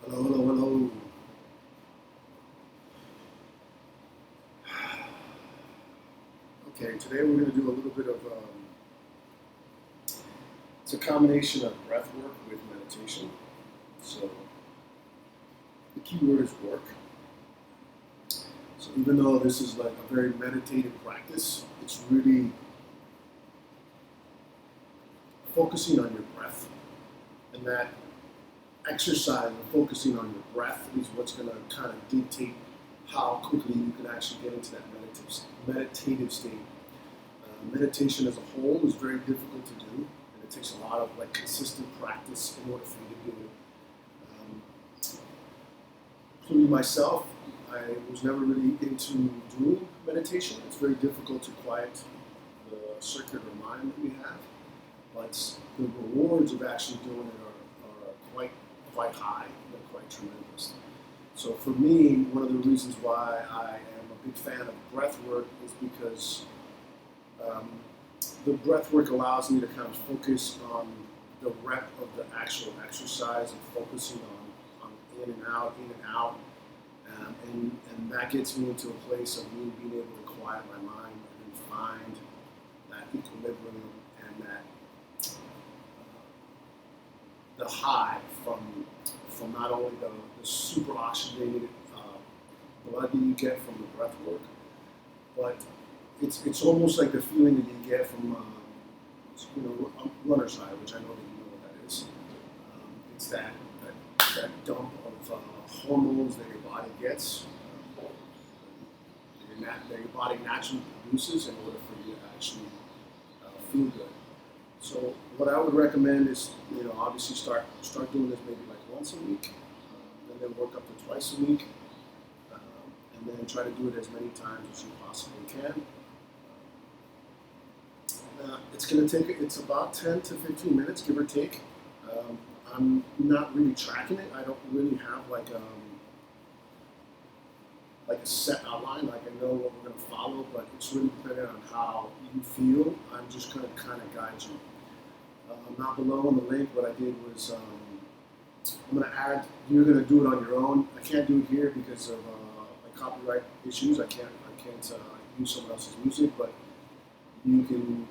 Hello, hello, hello. Okay, today we're going to do a little bit of, it's a combination of breath work with meditation. So the key word is work. So even though this is like a very meditative practice, it's really focusing on your breath. And that exercise and focusing on your breath is what's going to kind of dictate how quickly you can actually get into that meditative state. Meditation as a whole is very difficult to do, and it takes a lot of consistent practice in order for you to do it. Including myself, I was never really into doing meditation. It's very difficult to quiet the circuit or mind that we have, but the rewards of actually doing it are quite high. They're quite tremendous. So for me, one of the reasons why I am a big fan of breath work is because the breath work allows me to kind of focus on the rep of the actual exercise and focusing on in and out, and that gets me into a place of me being able to quiet my mind and find that equilibrium and that the high from not only the super oxidated blood that you get from the breath work, but it's almost like the feeling that you get from runner's high, which I know that you know what that is. It's that dump of hormones that your body gets, that your body naturally produces in order for you to actually feel good. So what I would recommend is, obviously start doing this maybe like once a week, and then work up to twice a week, and then try to do it as many times as you possibly can. It's about 10 to 15 minutes, give or take. I'm not really tracking it. I don't really have like a set outline, like I know what we're going to follow, but it's really dependent on how you feel. I'm just going to kind of guide you. Not below on the link, what I did was I'm going to add, you're going to do it on your own. I can't do it here because of copyright issues. I can't use someone else's music, but you can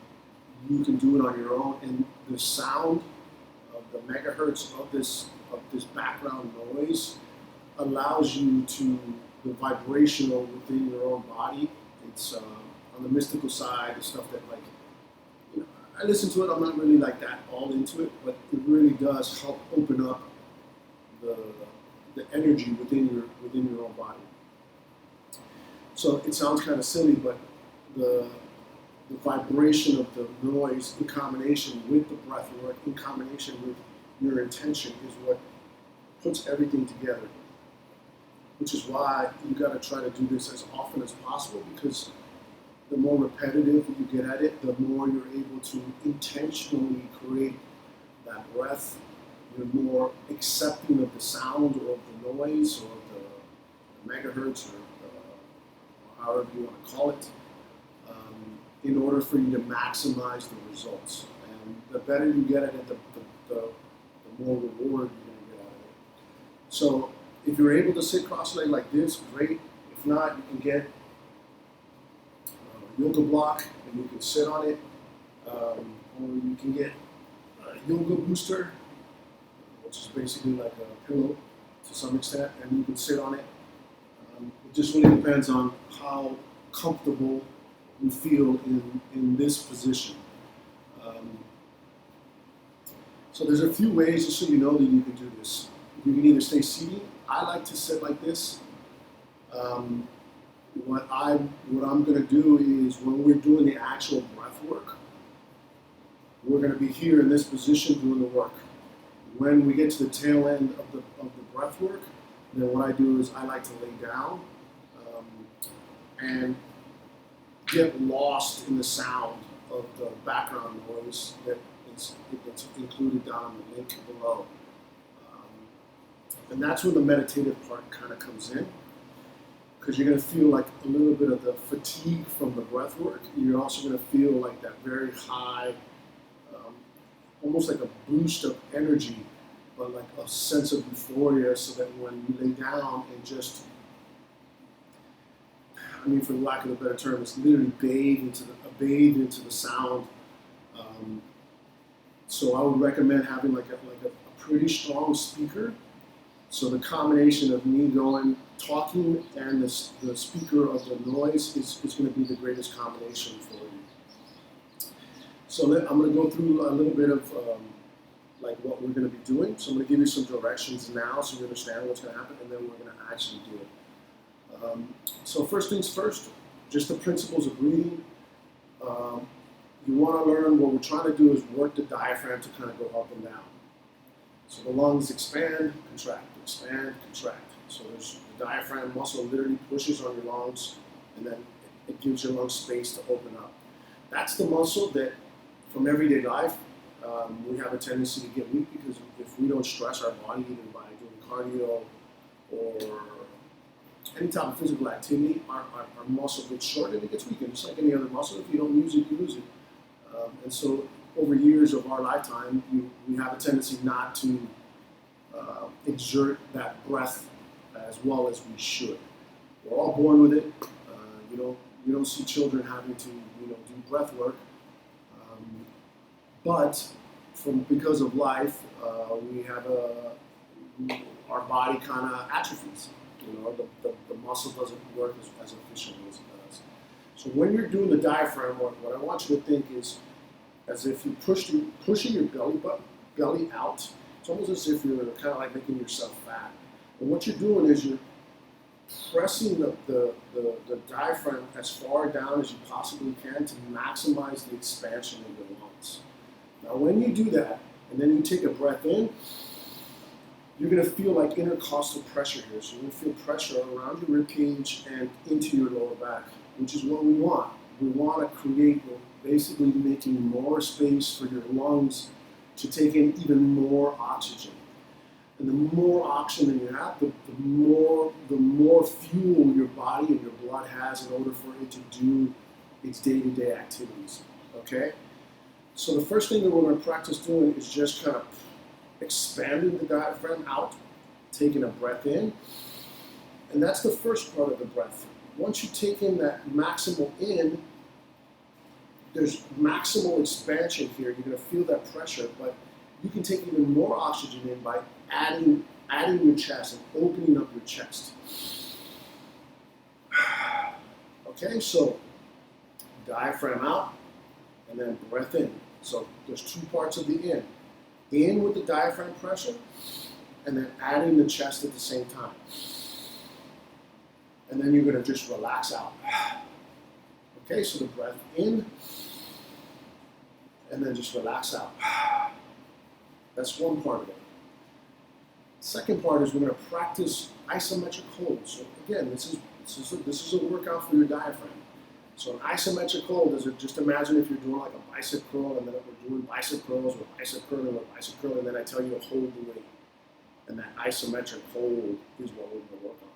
do it on your own. And the sound of the megahertz of this background noise allows you to, the vibrational within your own body. It's on the mystical side, the stuff that I listen to it. I'm not really like that all into it, but it really does help open up the energy within your own body. So it sounds kind of silly, but the vibration of the noise in combination with the breath work, in combination with your intention, is what puts everything together. Which is why you got to try to do this as often as possible, because the more repetitive you get at it, the more you're able to intentionally create that breath. You're more accepting of the sound or of the noise or the megahertz or however you want to call it, in order for you to maximize the results. And the better you get at it, the more reward you're going to get out of it. So if you're able to sit cross-legged like this, great. If not, you can get a yoga block and you can sit on it, or you can get a yoga booster, which is basically like a pillow to some extent, and you can sit on it. It just really depends on how comfortable you feel in this position. So there's a few ways, just so you know, that you can do this. You can either stay seated. I like to sit like this. What I'm going to do is, when we're doing the actual breath work, we're going to be here in this position doing the work. When we get to the tail end of the breath work, then what I do is I like to lay down and get lost in the sound of the background noise that's included down on the link below. And that's when the meditative part kind of comes in, because you're going to feel like a little bit of the fatigue from the breath work. You're also going to feel like that very high, almost like a boost of energy but like a sense of euphoria, so that when you lay down and just, I mean, for lack of a better term, it's literally bathed into the sound. Um, so I would recommend having like a pretty strong speaker. So the combination of me talking, and the speaker of the noise is going to be the greatest combination for you. So I'm going to go through a little bit of like what we're going to be doing. So I'm going to give you some directions now so you understand what's going to happen, and then we're going to actually do it. So first things first, just the principles of breathing. You want to learn, what we're trying to do is work the diaphragm to kind of go up and down. So the lungs expand, contract, expand, contract. So the diaphragm muscle literally pushes on your lungs, and then it gives your lungs space to open up. That's the muscle that, from everyday life, we have a tendency to get weak, because if we don't stress our body, either by doing cardio or any type of physical activity, our muscle gets short and it gets weakened. Just like any other muscle, if you don't use it, you lose it. And so over years of our lifetime, we have a tendency not to exert that breath as well as we should. We're all born with it. You don't see children having to do breath work, but because of life, we have our body kind of atrophies. The muscle doesn't work as efficiently as it does. So when you're doing the diaphragm work, what I want you to think is as if you're pushing your belly out. It's almost as if you're kind of like making yourself fat. And what you're doing is you're pressing the diaphragm as far down as you possibly can to maximize the expansion of your lungs. Now when you do that, and then you take a breath in, you're going to feel like intercostal pressure here. So you're going to feel pressure around your ribcage and into your lower back, which is what we want. We want to create, basically making more space for your lungs to take in even more oxygen. And the more oxygen you have, the more fuel your body and your blood has in order for it to do its day-to-day activities. Okay? So the first thing that we're going to practice doing is just kind of expanding the diaphragm out, taking a breath in, and that's the first part of the breath. Once you take in that maximal in, there's maximal expansion here. You're going to feel that pressure, but you can take even more oxygen in by adding your chest and opening up your chest. Okay, so diaphragm out, and then breath in. So there's two parts of the in. In with the diaphragm pressure, and then adding the chest at the same time. And then you're going to just relax out. Okay, so the breath in, and then just relax out. That's one part of it. Second part is we're going to practice isometric hold. So again, this is a workout for your diaphragm. So an isometric hold is, just imagine if you're doing like a bicep curl, and then we're doing bicep curls with bicep curl and with bicep curl, and then I tell you to hold the weight. And that isometric hold is what we're going to work on.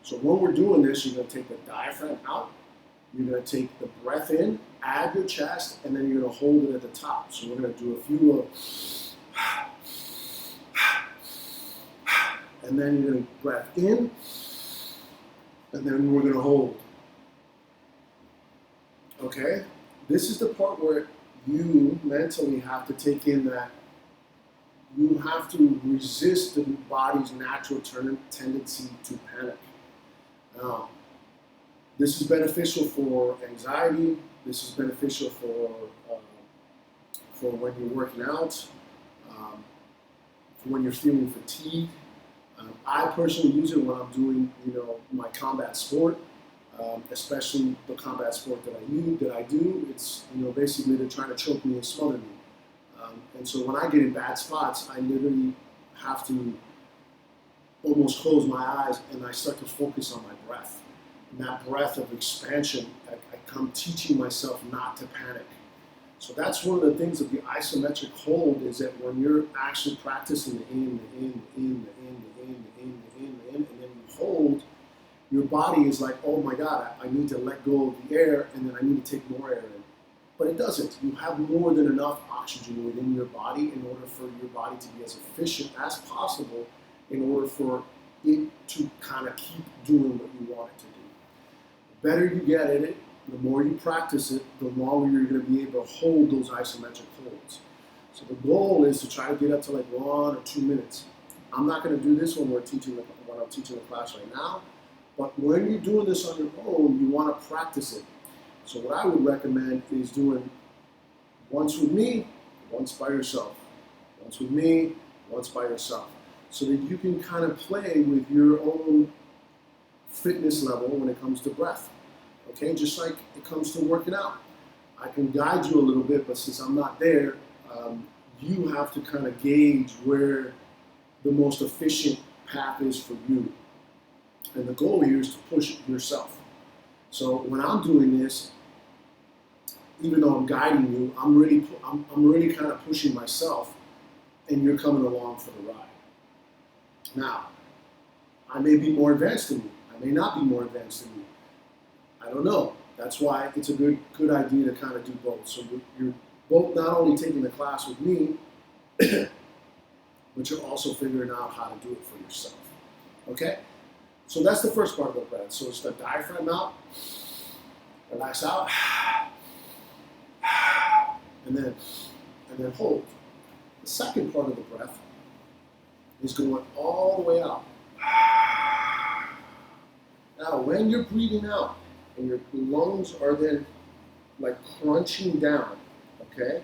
So when we're doing this, you're going to take the diaphragm out, you're going to take the breath in, add your chest, and then you're going to hold it at the top. So we're going to do a few of, and then you're going to breath in, and then we're going to hold. Okay? This is the part where you mentally have to take in that you have to resist the body's natural tendency to panic. Now, this is beneficial for anxiety. This is beneficial for when you're working out, for when you're feeling fatigue. I personally use it when I'm doing, my combat sport. Especially the combat sport that I do, it's basically they're trying to choke me and smother me, and so when I get in bad spots, I literally have to almost close my eyes and I start to focus on my breath. And that breath of expansion, I come teaching myself not to panic. So that's one of the things of the isometric hold, is that when you're actually practicing the in, and then you hold, your body is like, oh my God, I need to let go of the air, and then I need to take more air in. But it doesn't. You have more than enough oxygen within your body in order for your body to be as efficient as possible in order for it to kind of keep doing what you want it to do. The better you get at it, the more you practice it, the longer you're going to be able to hold those isometric holds. So the goal is to try to get up to like 1 or 2 minutes. I'm not going to do this when I'm teaching the class right now, but when you're doing this on your own, you want to practice it. So what I would recommend is doing once with me, once by yourself. Once with me, once by yourself. So that you can kind of play with your own fitness level when it comes to breath. Okay, just like it comes to working out. I can guide you a little bit, but since I'm not there, you have to kind of gauge where the most efficient path is for you. And the goal here is to push yourself. So when I'm doing this, even though I'm guiding you, I'm really kind of pushing myself, and you're coming along for the ride. Now, I may be more advanced than you. I may not be more advanced than you. I don't know. That's why it's a good idea to kind of do both. So you're both not only taking the class with me, but you're also figuring out how to do it for yourself. Okay? So that's the first part of the breath. So it's the diaphragm out, relax out, and then hold. The second part of the breath is going all the way out. Now, when you're breathing out and your lungs are then like crunching down, okay?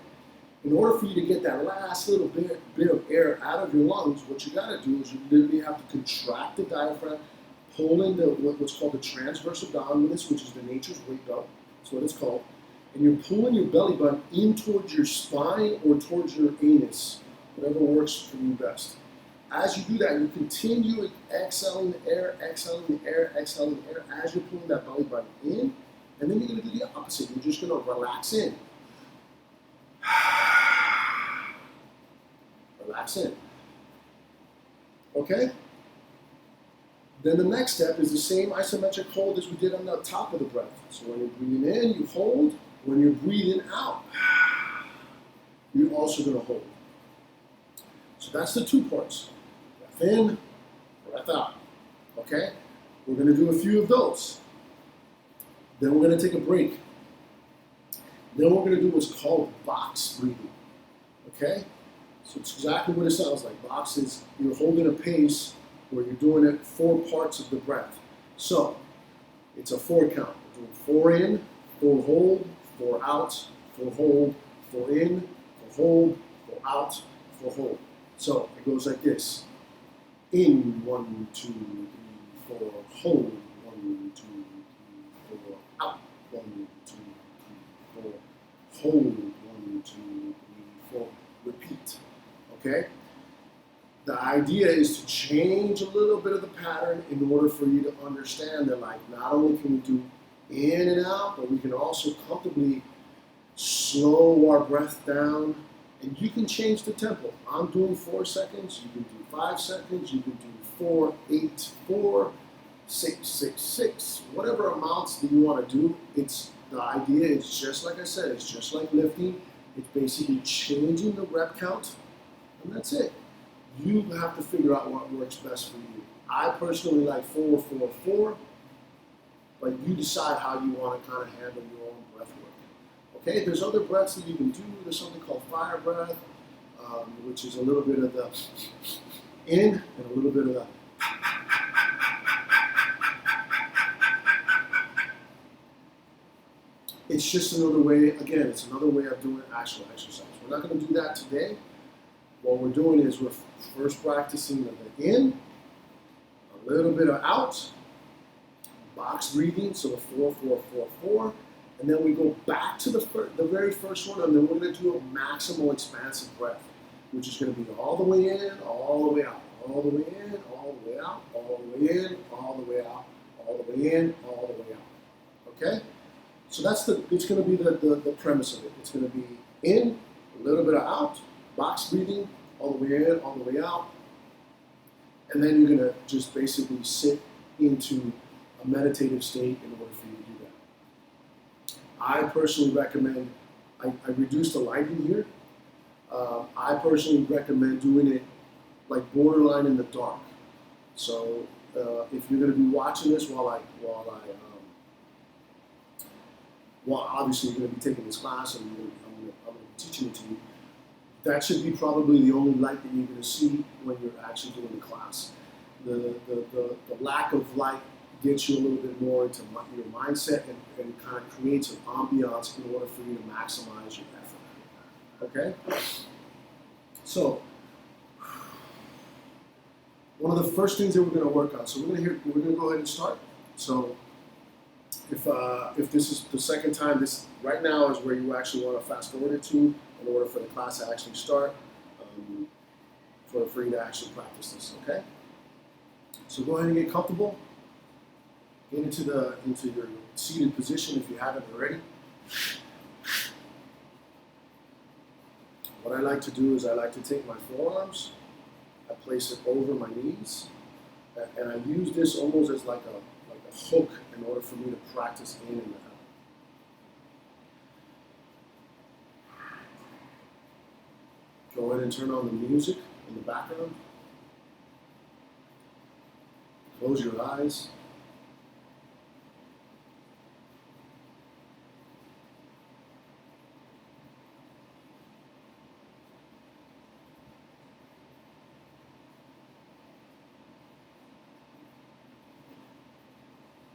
In order for you to get that last little bit of air out of your lungs, what you gotta do is you literally have to contract the diaphragm, pull in what's called the transverse abdominis, which is the nature's weight belt. That's what it's called. And you're pulling your belly button in towards your spine or towards your anus, whatever works for you best. As you do that, you continue exhaling the air, exhaling the air, exhaling the air as you're pulling that belly button in. And then you're going to do the opposite. You're just going to relax in. Relax in. Okay? Then the next step is the same isometric hold as we did on the top of the breath. So when you're breathing in, you hold. When you're breathing out, you're also going to hold. So that's the two parts. Breath in, breath out. Okay? We're going to do a few of those. Then we're going to take a break. Then we're going to do what's called box breathing. Okay? So it's exactly what it sounds like. Box is you're holding a pace where you're doing it 4 parts of the breath. So it's a 4 count. We're doing 4 in, 4 hold, 4 out, 4 hold, 4 in, 4 hold, 4 out, 4 hold. So it goes like this. In, 1, 2, 3, 4, hold, 1, 2, 3, 4, out, 1, 2, 3, 4, hold, 1, 2, 3, 4, repeat. Okay? The idea is to change a little bit of the pattern in order for you to understand that, like, not only can we do in and out, but we can also comfortably slow our breath down, and you can change the tempo. I'm doing 4 seconds, you can do 5 seconds, you can do 4, 8, 4, 6, 6, 6, whatever amounts that you want to do. It's the idea is just like I said, it's just like lifting. It's basically changing the rep count, and that's it. You have to figure out what works best for you. I personally like 4, 4, 4, but you decide how you want to kind of handle your own breath work. Okay, there's other breaths that you can do. There's something called fire breath, which is a little bit of the in and a little bit of the it's just another way, again, it's another way of doing actual exercise. We're not going to do that today. What we're doing is we're first practicing the in, a little bit of out, box breathing, so the 4, 4, 4, 4, and then we go back to the very first one, and then we're going to do a maximal expansive breath, which is going to be all the way in, all the way out, all the way in, all the way out, all the way in, all the way out, all the way in, all the way out. Okay? So that's it's going to be the premise of it. It's going to be in, a little bit of out, box breathing, all the way in, all the way out, and then you're going to just basically sit into a meditative state in order for you to do that. I personally recommend I reduced the lighting here. I personally recommend doing it like borderline in the dark. So if you're going to be watching this while obviously you're going to be taking this class and I'm going to be teaching it to you, that should be probably the only light that you're going to see when you're actually doing the class. The lack of light gets you a little bit more into your mindset and kind of creates an ambiance in order for you to maximize your effort. Okay? So, one of the first things that we're going to work on. So we're going to go ahead and start. So if this is the second time, this right now is where you actually want to fast forward it to in order for the class to actually start, for you to actually practice this. Okay. So go ahead and get comfortable. Get into your seated position if you haven't already. What I like to do is I like to take my forearms, I place it over my knees, and I use this almost as like a hook in order for me to practice in and out. Go ahead and turn on the music in the background. Close your eyes.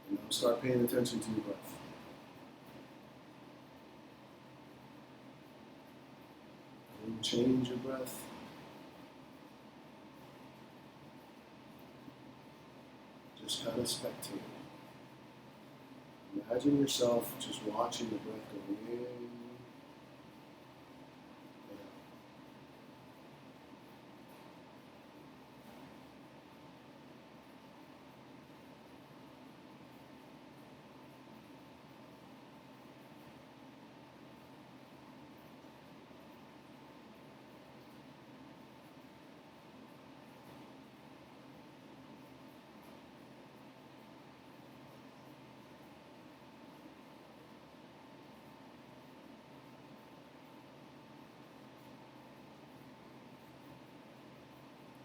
And now start paying attention to your breath. And change your breath. Just kind of spectate. Imagine yourself just watching the breath go in and out.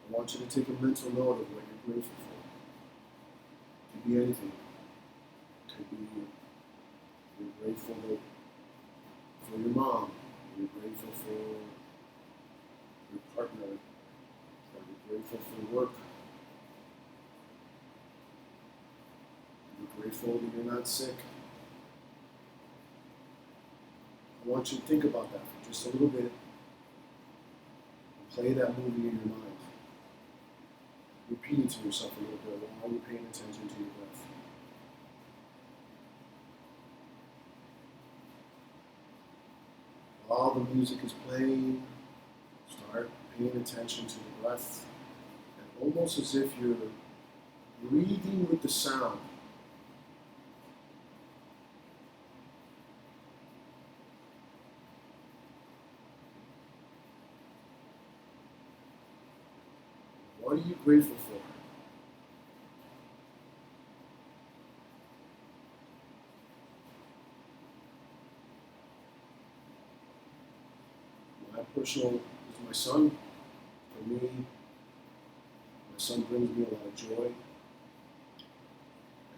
I want you to take a mental note of what you're grateful for. It could be anything. It could be you're grateful for your mom, you're grateful for your partner, or you're grateful for work. You're grateful that you're not sick. I want you to think about that for just a little bit and play that movie in your mind. Repeat it to yourself a little bit while you're paying attention to your breath. While the music is playing, start paying attention to the breath, and almost as if you're breathing with the sound. What are you grateful for? My personal is my son. For me, my son brings me a lot of joy.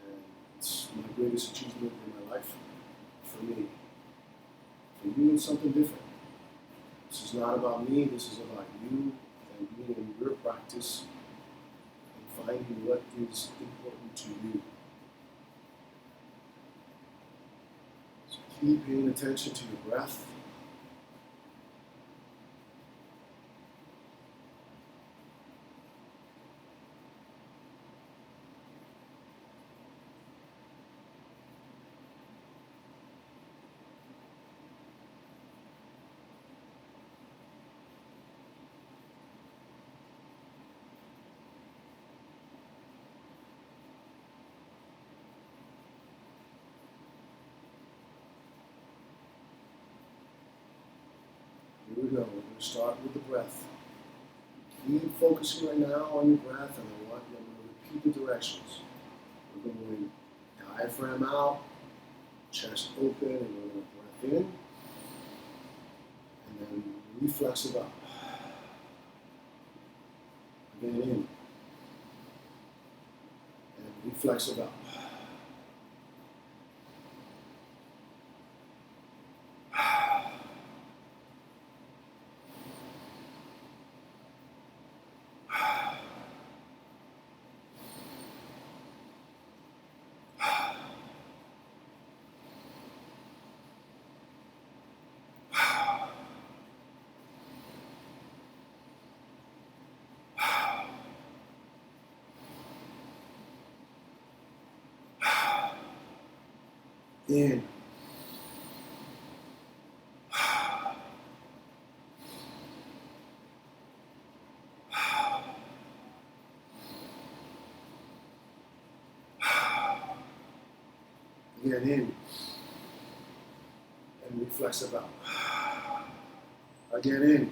And it's my greatest achievement in my life. For me. For you, it's something different. This is not about me, this is about you and being in your practice and finding what is important to you. So keep paying attention to your breath. Here we go. We're going to start with the breath. Keep focusing right now on your breath, and I want you to repeat the directions. We're going diaphragm out, chest open, and we're going to breath in. then reflexive out. Again, in. And reflexive out. In. Again, in. And reflexive out. Again, in.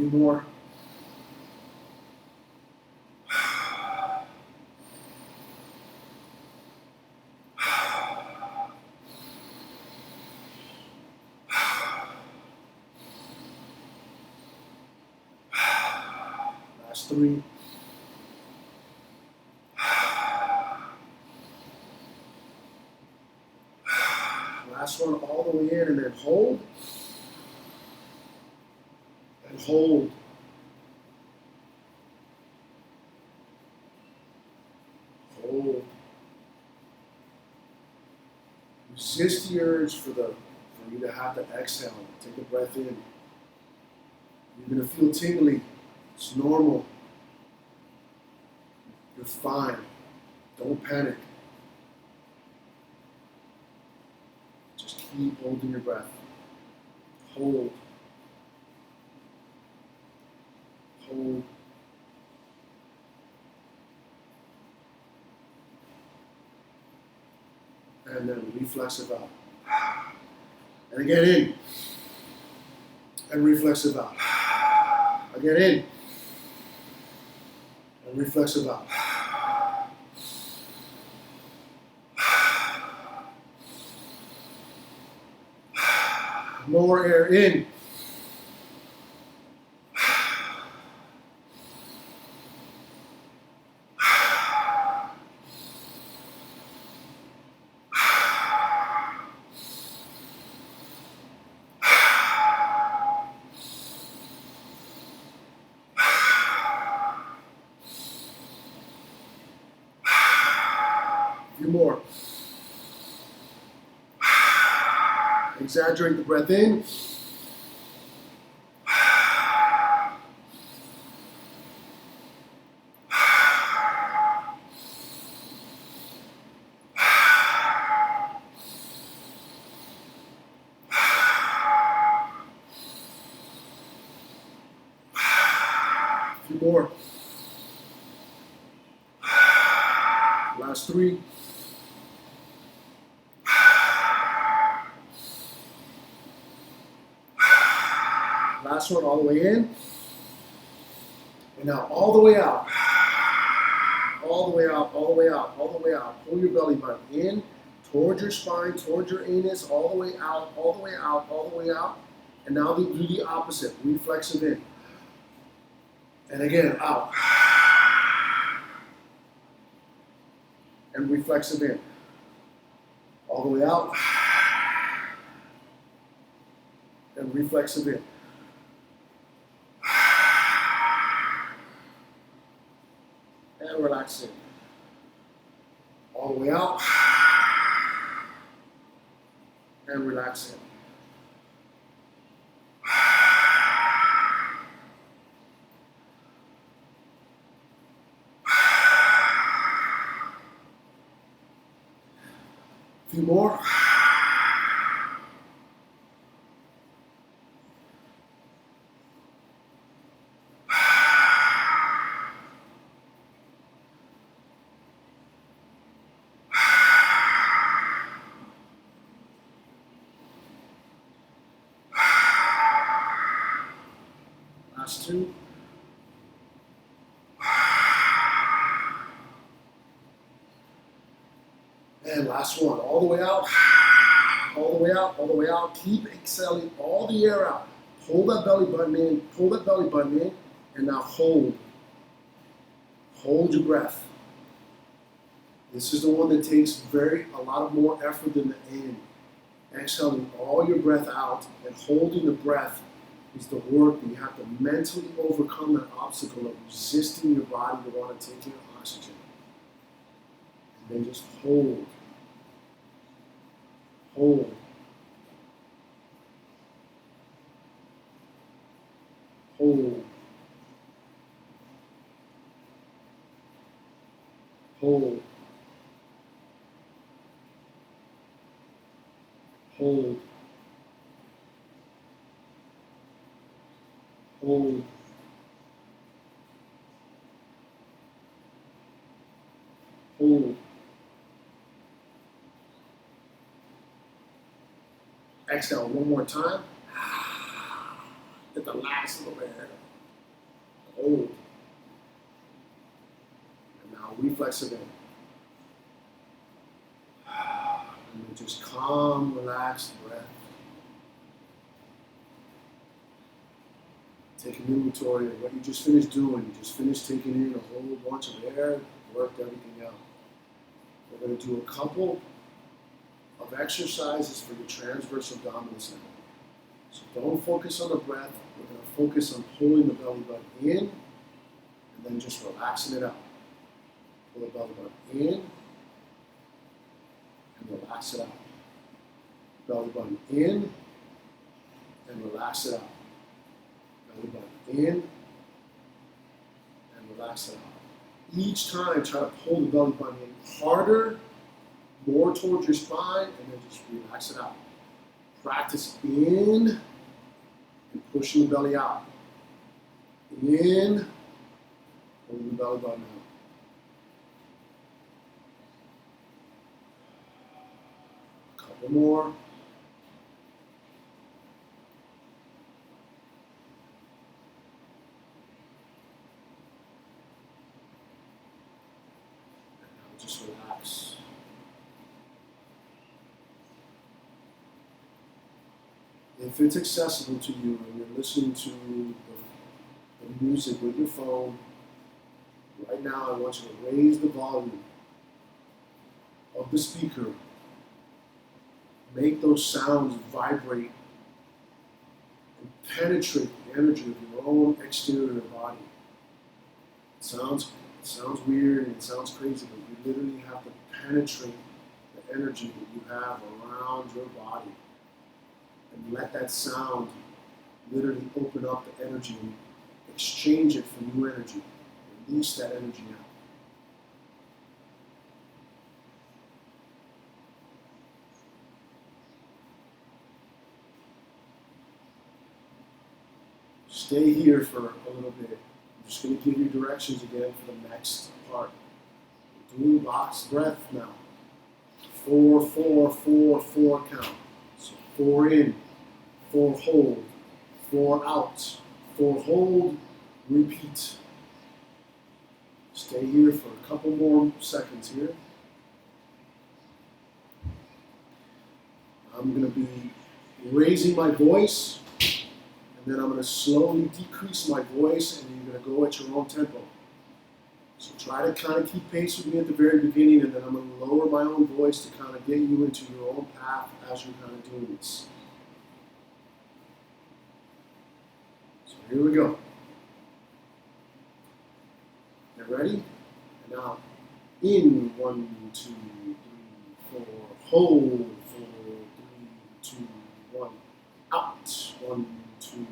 A few more. Last 3. Last one all the way in and then hold. And hold. Hold. Resist the urge for you to have to exhale. Take a breath in. You're going to feel tingly. It's normal. You're fine. Don't panic. Just keep holding your breath. Hold. Hold. And then reflexive out. And again in. And reflexive out. Again in. And reflexive out. More air in. A few more. Exaggerate the breath in. A few more. Last 3. Last one all the way in. And now all the way out. All the way out, all the way out, all the way out. Pull your belly button in, towards your spine, towards your anus, all the way out, all the way out, all the way out. And now do the opposite, reflexive in. And again, out. And reflexive in. All the way out. And reflexive in. And relax in. the way out. And relax it. A few more. Last two. And last one, all the way out, all the way out, all the way out. Keep exhaling all the air out. Pull that belly button in, pull that belly button in, and now hold. Hold your breath. This is the one that takes a lot more effort than the in. Exhaling all your breath out and holding the breath is the work that you have to mentally overcome that obstacle of resisting your body to want to take in oxygen. And then just hold. Hold. Hold. Hold. Hold. Hold. Hold. Exhale one more time. Get the last little bit. Hold. And now reflex again. And then just calm, relaxed breath. Take an inventory of what you just finished doing. You just finished taking in a whole bunch of air, worked everything out. We're going to do a couple of exercises for your transverse abdominis now. So don't focus on the breath. We're going to focus on pulling the belly button in and then just relaxing it out. Pull the belly button in and relax it out. Belly button in and relax it out. Belly button in and relax it out. Each time, try to pull the belly button in harder, more towards your spine, and then just relax it out. Practice in and pushing the belly out. In, pulling the belly button out. A couple more. And now just relax. If it's accessible to you and you're listening to the music with your phone, right now I want you to raise the volume of the speaker. Make those sounds vibrate and penetrate the energy of your own exterior body. It sounds weird and it sounds crazy, but you literally have to penetrate the energy that you have around your body. And let that sound literally open up the energy and exchange it for new energy. Release that energy out. Stay here for a little bit. I'm just going to give you directions again for the next part. We're doing box breath now. 4, 4, 4, 4 count. So 4 in, 4 hold, 4 out, 4 hold, repeat. Stay here for a couple more seconds here. I'm going to be raising my voice, and then I'm going to slowly decrease my voice, and you're going to go at your own tempo. So try to kind of keep pace with me at the very beginning, and then I'm going to lower my own voice to kind of get you into your own path as you're kind of doing this. So here we go. You ready? And now in 1, 2, 4, hold, 4, 3, 2, 1, out, 1, 2, 3,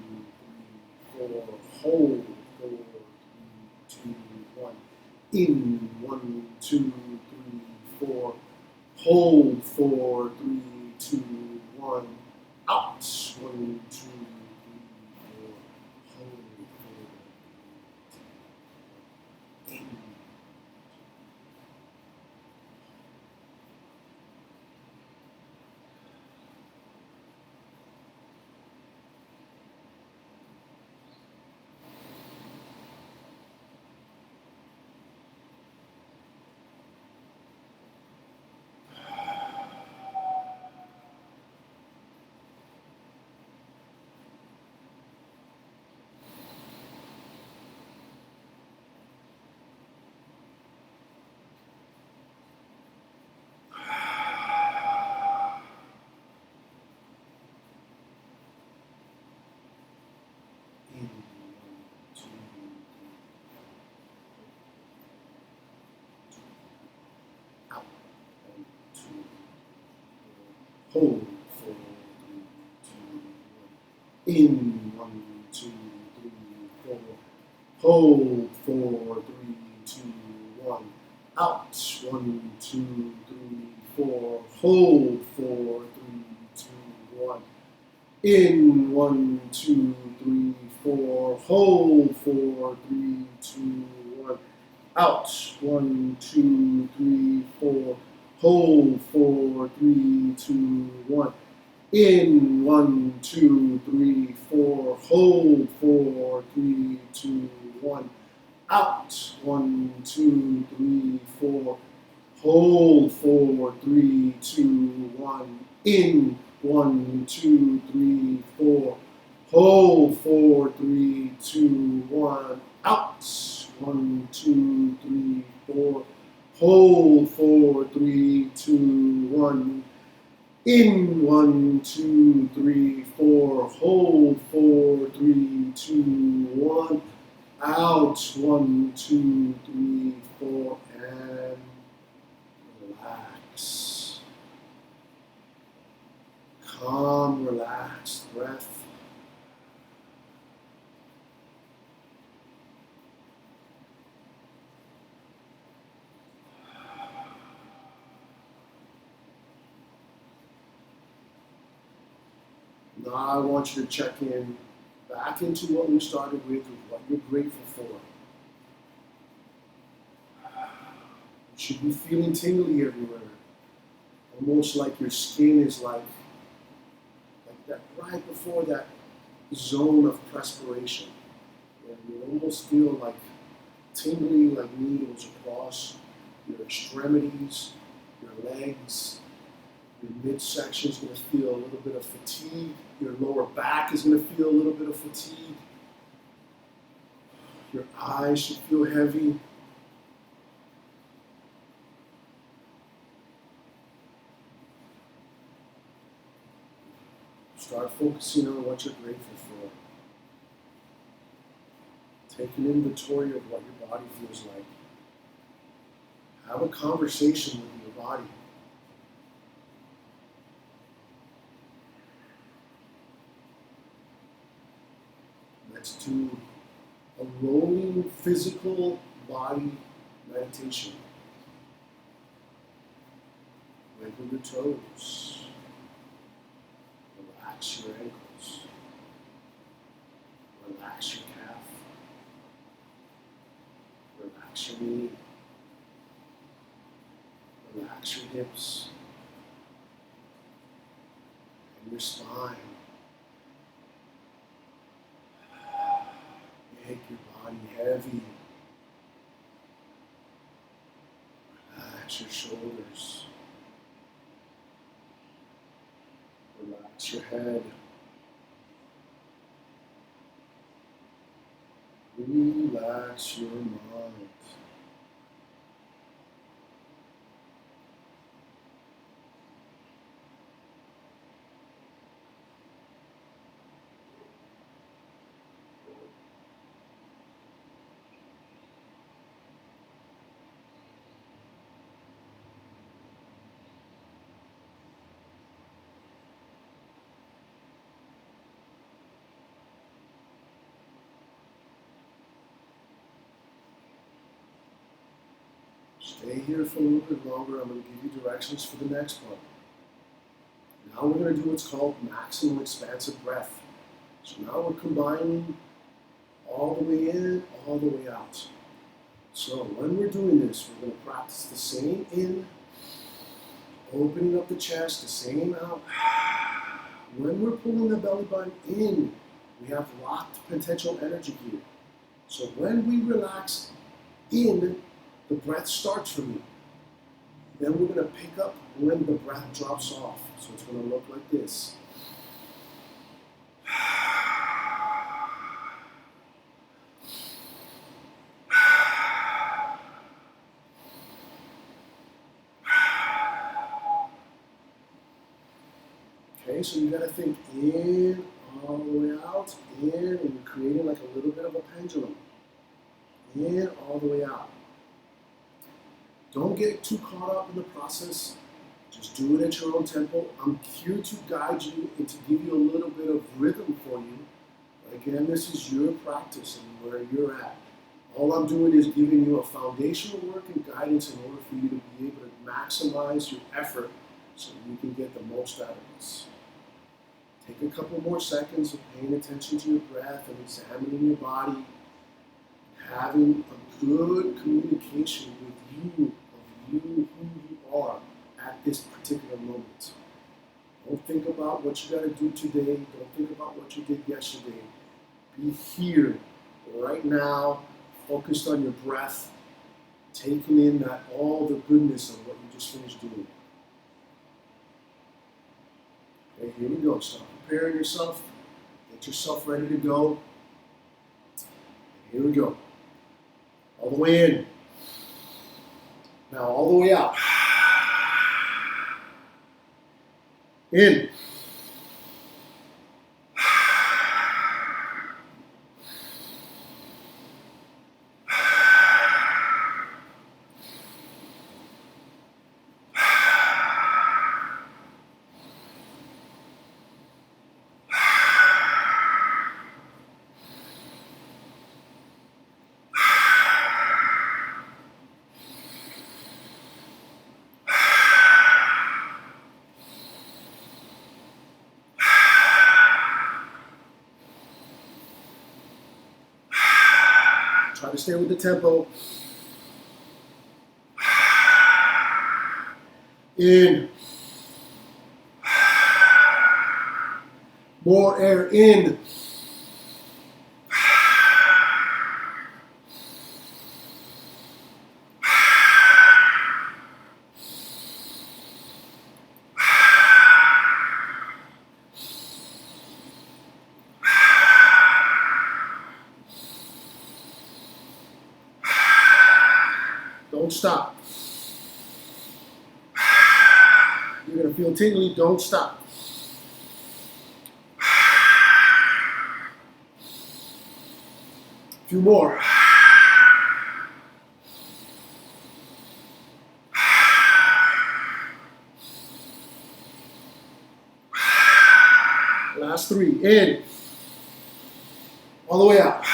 4, hold, 4, 3, 2, 1, in, 1, 2, 3, 4, hold, 4, 3, 2, 1, out, 1, 2, 3, 4, hold, 4, in. In, 1, 2, 3, out, 1, 2, hold, 4, 3, 2, 1, in, 1, 2, 3, 4, hold, 4, 3, 2, 1, out, 1, 2, 3, 4, hold, 4, 3, 2, 1, in, 1, 2, 3, 4, hold, 4, 3, 2, 1, out, 1, 2, 3, 4, hold, 4, 3, 2, 1, in, 1, 2, 3, 4, hold, 4, 3, 2, 1, out, 1, 2, 3, 4, hold, 4, 3, 2, 1, in, 1, 2, 3, 4, hold, 4, 3, 2, 1, out, 1, 2, 3, 4, hold, 4, 3, 2, 1, in, 1, 2, 3, 4, hold, 4, 3, 2, 1, out, 1, 2, 3, 4, and relax. Calm, relaxed breath. Now I want you to check in back into what we started with what you're grateful for. You should be feeling tingly everywhere. Almost like your skin is like that right before that zone of perspiration. And you almost feel like tingly like needles across your extremities, your legs. Your midsection is going to feel a little bit of fatigue. Your lower back is going to feel a little bit of fatigue. Your eyes should feel heavy. Start focusing on what you're grateful for. Take an inventory of what your body feels like. Have a conversation with your body. Let's do a rolling physical body meditation. Wiggle your toes. Relax your ankles. Relax your calf. Relax your knee. Relax your hips. And your spine. Make your body heavy. Relax your shoulders. Relax your head. Relax your mind. Stay here for a little bit longer. I'm going to give you directions for the next part. Now we're going to do what's called maximal expansive breath. So now we're combining all the way in, all the way out. So when we're doing this, we're going to practice the same in, opening up the chest, the same out. When we're pulling the belly button in, we have locked potential energy here. So when we relax in, the breath starts for me. Then we're going to pick up when the breath drops off. So it's going to look like this. Okay, so you got to think in, all the way out, in, and you're creating like a little bit of a pendulum. In, all the way out. Don't get too caught up in the process. Just do it at your own tempo. I'm here to guide you and to give you a little bit of rhythm for you. But again, this is your practice and where you're at. All I'm doing is giving you a foundational work and guidance in order for you to be able to maximize your effort so you can get the most out of this. Take a couple more seconds of paying attention to your breath and examining your body, having a good communication with you, of you, who you are at this particular moment. Don't think about what you got to do today. Don't think about what you did yesterday. Be here, right now, focused on your breath, taking in that all the goodness of what you just finished doing. Okay, here we go. Start preparing yourself. Get yourself ready to go. Here we go. All the way in. Now all the way out. In. Try to stay with the tempo. In. More air in. Don't stop. You're going to feel tingly. Don't stop. A few more. Last three. In. All the way out.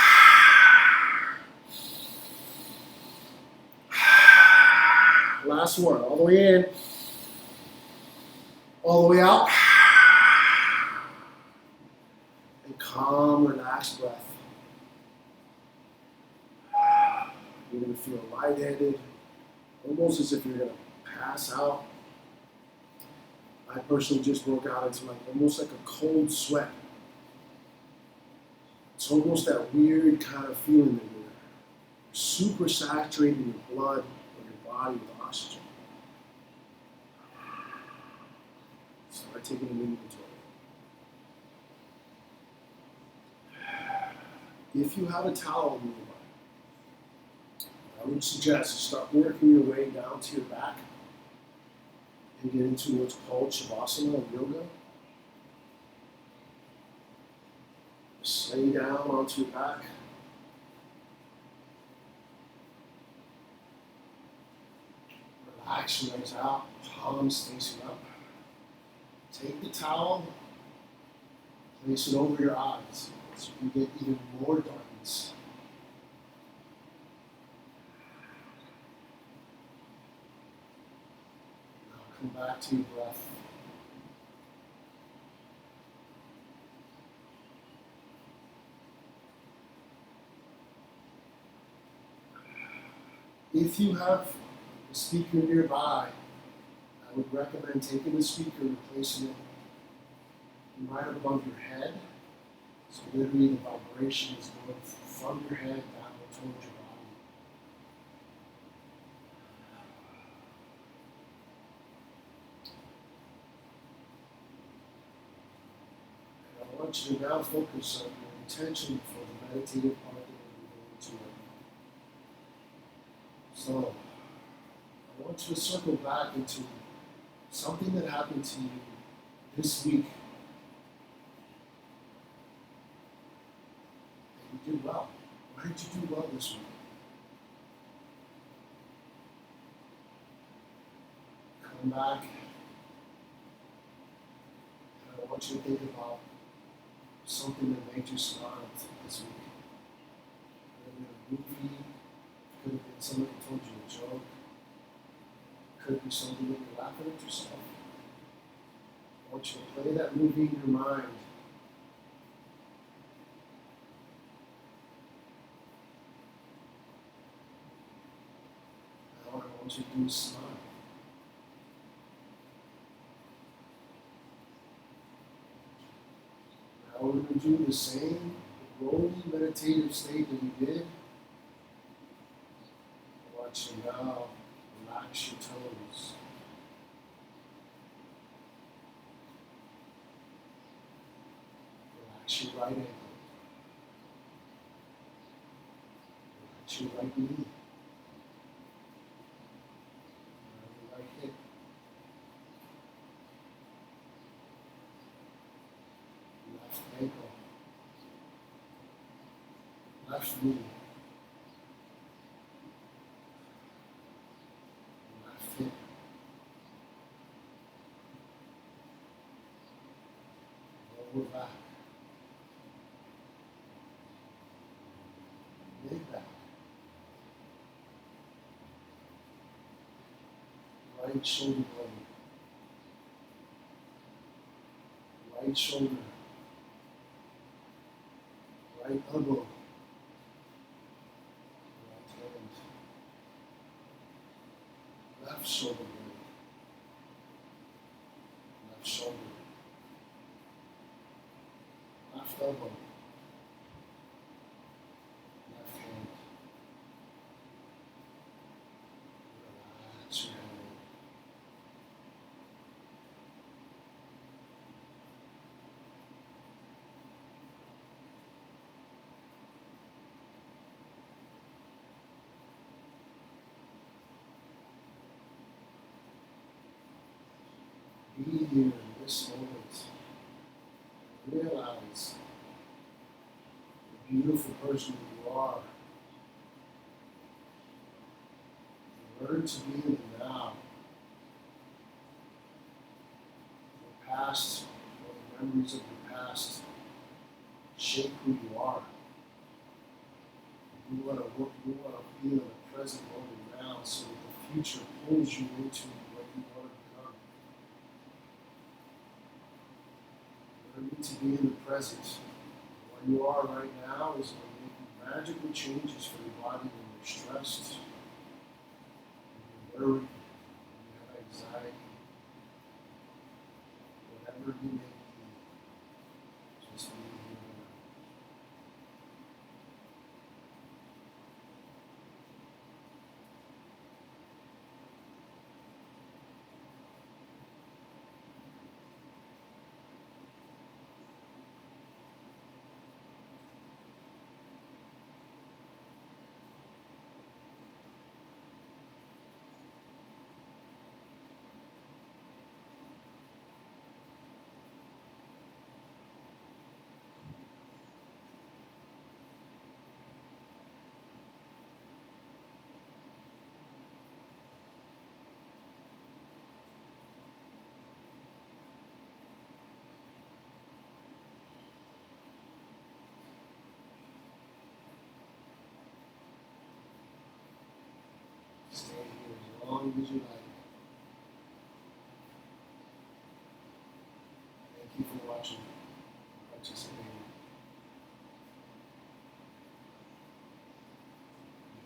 Last one, all the way in, all the way out, and calm, relaxed breath. You're going to feel lightheaded, almost as if you're going to pass out. I personally just broke out into almost like a cold sweat. It's almost that weird kind of feeling that you're super saturating your blood or your body with oxygen. Start taking an inventory. If you have a towel nearby, I would suggest you start working your way down to your back and get into what's called Shavasana of yoga. Just lay down onto your back. Relax your legs out, palms facing up. Take the towel, place it over your eyes so you get even more darkness. Come back to your breath. If you have a speaker nearby, I would recommend taking the speaker and placing it right above your head. So literally the vibration is going from your head down towards your body. And I want you to now focus on your intention for the meditative part that we're going to right now. So, I want you to circle back into something that happened to you this week. And you did well. Why did you do well this week? Come back. And I want you to think about something that made you smile this week. Could have been a movie, could have been somebody told you a joke, could be something that you're laughing at yourself. I want you to play that movie in your mind. Now what I want you to do is smile. Now we're going to do the same rolling meditative state that we did. I want you now relax your toes. Relax your right ankle. Relax your right knee. Your right hip. Left ankle. Left knee. Left hip. Lower back. Mid back. Right shoulder blade. Right shoulder. Right elbow. Right hand. Left shoulder blade. Left shoulder. Left elbow. Left hand. Relax your head. Be here in this moment. Realize the beautiful person you are. Learn to be in the now. The past, or the memories of the past, shape who you are. You want to feel in the present moment now, so that the future pulls you into what you want to become. Learning to be in the present. Where you are right now is going to make magical changes for your body when you're stressed, when you're worried, when you have anxiety, whatever you may be, just be here now. Stay here as long as you like. Thank you for watching, participating.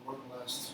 More blessed.